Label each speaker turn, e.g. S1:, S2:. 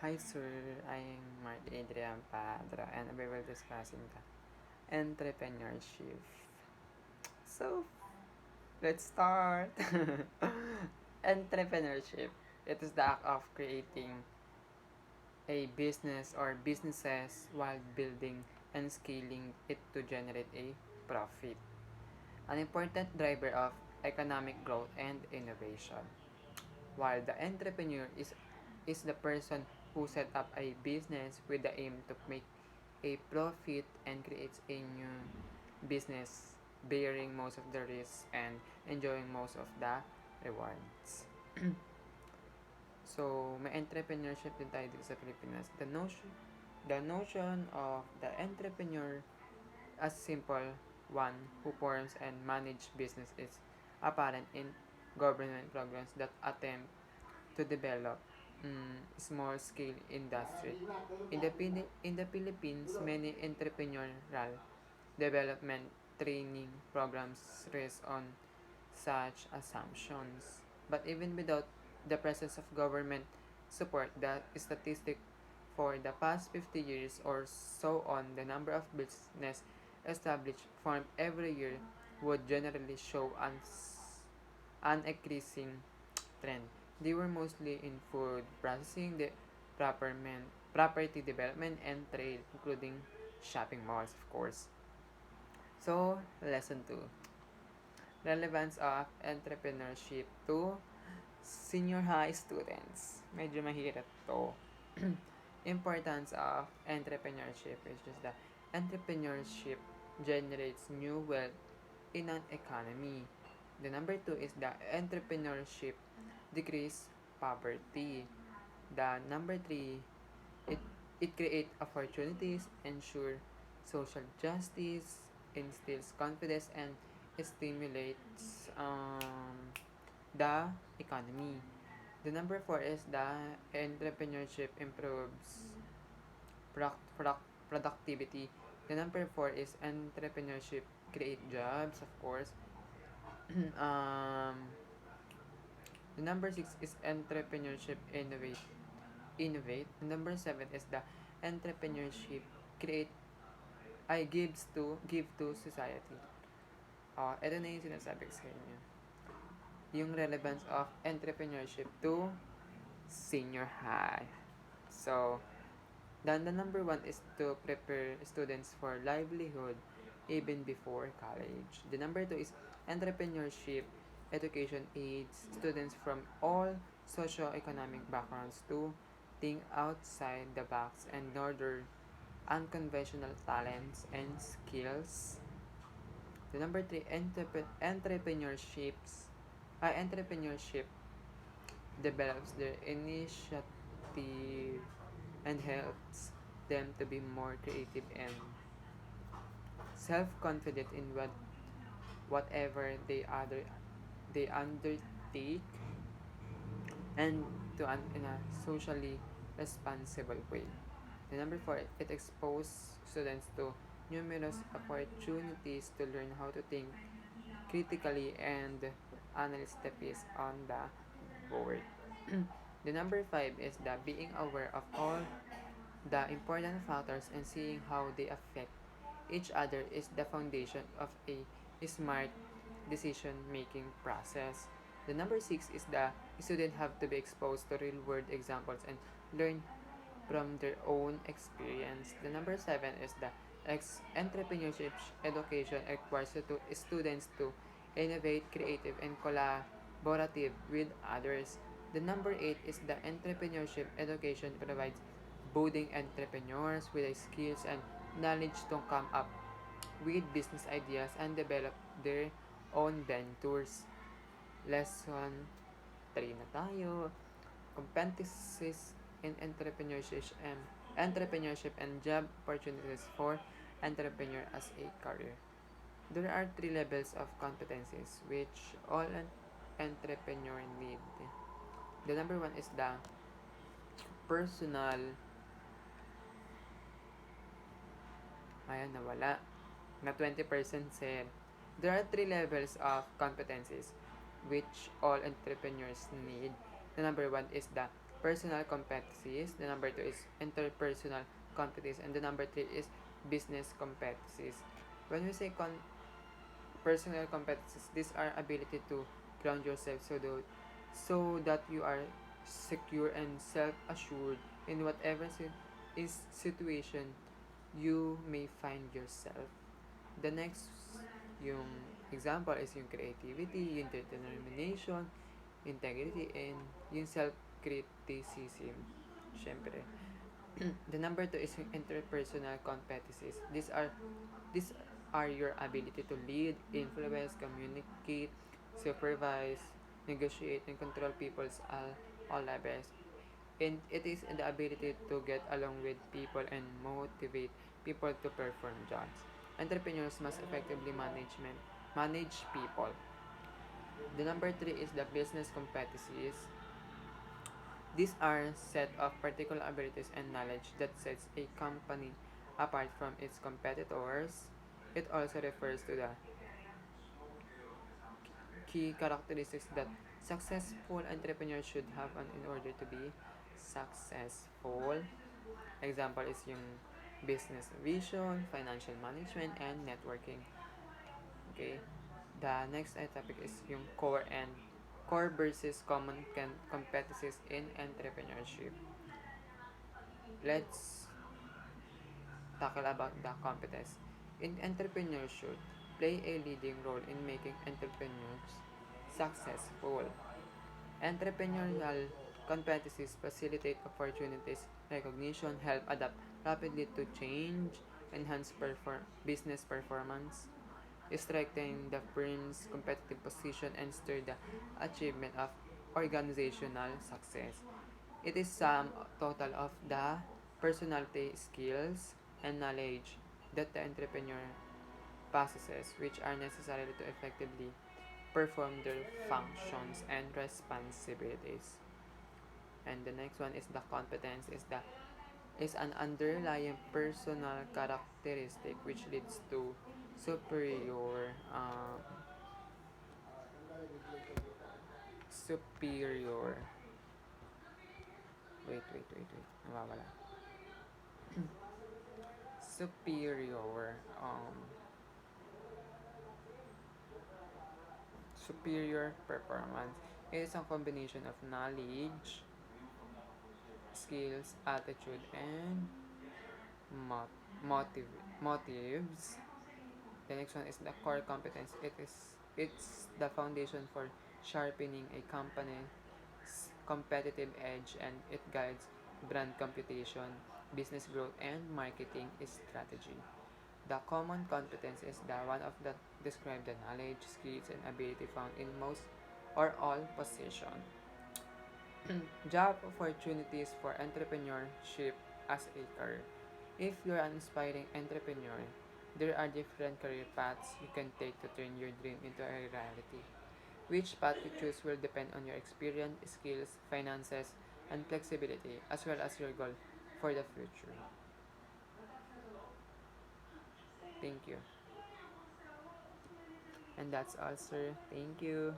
S1: Hi sir, I'm Mark Adrian Padra and we will discussing the entrepreneurship. So, let's start. Entrepreneurship. It is the act of creating a business or businesses while building and scaling it to generate a profit. An important driver of economic growth and innovation. While the entrepreneur is the person who set up a business with the aim to make a profit and creates a new business bearing most of the risks and enjoying most of the rewards. So, may entrepreneurship din tayo dito sa Pilipinas. The notion of the entrepreneur as simple one who forms and manage business is apparent in government programs that attempt to develop small-scale industry. In the Philippines, many entrepreneurial development training programs rest on such assumptions. But even without the presence of government support, the statistic for the past 50 years or so on, the number of business established formed every year would generally show an increasing trend. They were mostly in food processing, property development, and trade, including shopping malls, of course. So, lesson 2. Relevance of entrepreneurship to senior high students. Medyo mahirap to. Importance of entrepreneurship is just that entrepreneurship generates new wealth in an economy. The number 2 is the entrepreneurship decrease poverty. The number 3, it it creates opportunities, ensure social justice, instills confidence, and stimulates the economy. The number 4 is the entrepreneurship improves productivity. The number 4 is entrepreneurship create jobs, of course. um, the number 6 is entrepreneurship innovate. The number 7 is the entrepreneurship create give to society. Ito na yung sinasabi ko sa inyo. Yung relevance of entrepreneurship to senior high. So, the number 1 is to prepare students for livelihood even before college. The number 2 is entrepreneurship education aids students from all socio-economic backgrounds to think outside the box and nurture unconventional talents and skills. The number 3, entrepreneurship develops their initiative and helps them to be more creative and self-confident in whatever they undertake and in a socially responsible way. The number 4, it exposes students to numerous opportunities to learn how to think critically and analyze the piece on the board. The number 5 is the being aware of all the important factors and seeing how they affect each other is the foundation of a smart decision-making process. The number 6 is the student have to be exposed to real-world examples and learn from their own experience. The number 7 is the entrepreneurship education requires students to innovate, creative, and collaborative with others. The number 8 is the entrepreneurship education provides budding entrepreneurs with the skills and knowledge to come up with business ideas and develop their own ventures. Lesson 3 na tayo. Competencies in entrepreneurship and job opportunities for entrepreneur as a career. There are 3 levels of competencies which all an entrepreneur need. The number 1 is the personal. Ayan, nawala. Na 20% said. There are 3 levels of competencies which all entrepreneurs need. The number 1 is the personal competencies. The number two is interpersonal competencies. And the number three is business competencies. When we say personal competencies, these are ability to ground yourself so that you are secure and self-assured in whatever situation you may find yourself. The next yung example is yung creativity, yung determination, integrity, and yung self-criticism. Syempre. The number two is yung interpersonal competencies. These are your ability to lead, influence, communicate, supervise, negotiate, and control people's all levels. And it is the ability to get along with people and motivate people to perform jobs. Entrepreneurs must effectively manage people. The number three is the business competencies. These are set of particular abilities and knowledge that sets a company apart from its competitors. It also refers to the key characteristics that successful entrepreneurs should have in order to be successful. Example is yung business vision, financial management, and networking. Okay. The next topic is yung core versus common competencies in entrepreneurship. Let's tackle about the competence. In entrepreneurship, play a leading role in making entrepreneurs successful. Entrepreneurial competencies facilitate opportunities, recognition, help adapt rapidly to change, enhance business performance, strengthen the firm's competitive position, and stir the achievement of organizational success. It is sum total of the personality, skills, and knowledge that the entrepreneur possesses, which are necessary to effectively perform their functions and responsibilities. And the next one is the competence is an underlying personal characteristic which leads to superior superior wait nawawala superior superior performance. It is a combination of knowledge, skills, attitude, and motives. The next one is the core competence. It's the foundation for sharpening a company's competitive edge, and it guides brand computation, business growth, and marketing strategy. The common competence is the one of that describe the knowledge, skills, and ability found in most or all position. Job opportunities for entrepreneurship as a career. If you're an aspiring entrepreneur, there are different career paths you can take to turn your dream into a reality. Which path you choose will depend on your experience, skills, finances, and flexibility, as well as your goal for the future. Thank you. And that's all, sir. Thank you.